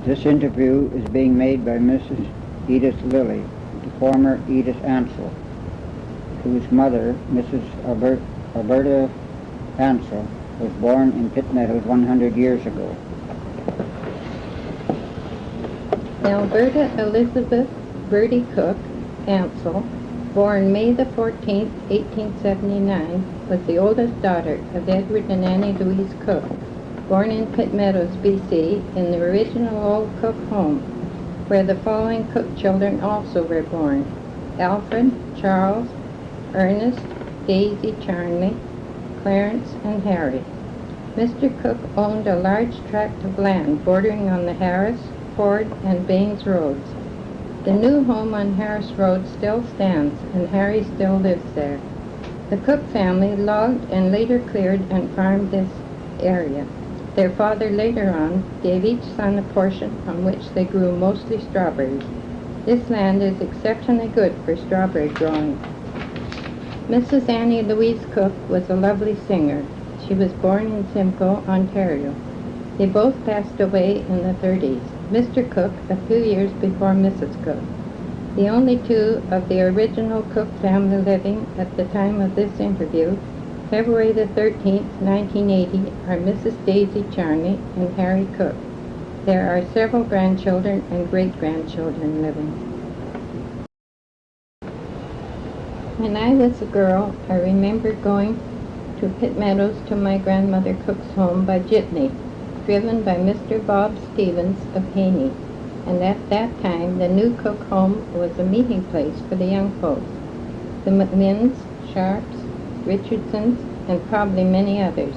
This interview is being made by Mrs. Edith Lilley, the former Edith Ansell, whose mother, Mrs. Alberta Ansell, was born in Pitt Meadows 100 years ago. Alberta Elizabeth Bertie Cook Ansell, born May the 14th, 1879, was the oldest daughter of Edward and Annie Louise Cook, born in Pitt Meadows, B.C., in the original old Cook home, where the following Cook children also were born: Alfred, Charles, Ernest, Daisy Charnley, Clarence, and Harry. Mr. Cook owned a large tract of land bordering on the Harris, Ford, and Baines roads. The new home on Harris Road still stands, and Harry still lives there. The Cook family logged and later cleared and farmed this area. Their father later on gave each son a portion on which they grew mostly strawberries. This land is exceptionally good for strawberry growing. Mrs. Annie Louise Cook was a lovely singer. She was born in Simcoe, Ontario. They both passed away in the 30s. Mr. Cook a few years before Mrs. Cook. The only two of the original Cook family living at the time of this interview, February the 13th, 1980, are Mrs. Daisy Charney and Harry Cook. There are several grandchildren and great-grandchildren living. When I was a girl, I remember going to Pitt Meadows to my grandmother Cook's home by jitney, driven by Mr. Bob Stevens of Haney, and at that time the new Cook home was a meeting place for the young folks. The McMinns, Sharps, Richardsons, and probably many others.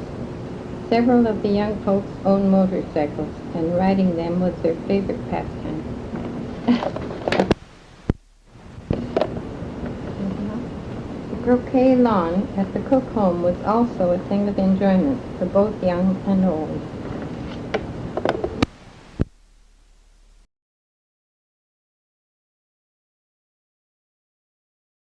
Several of the young folks owned motorcycles, and riding them was their favorite pastime. The croquet lawn at the Cook home was also a thing of enjoyment for both young and old.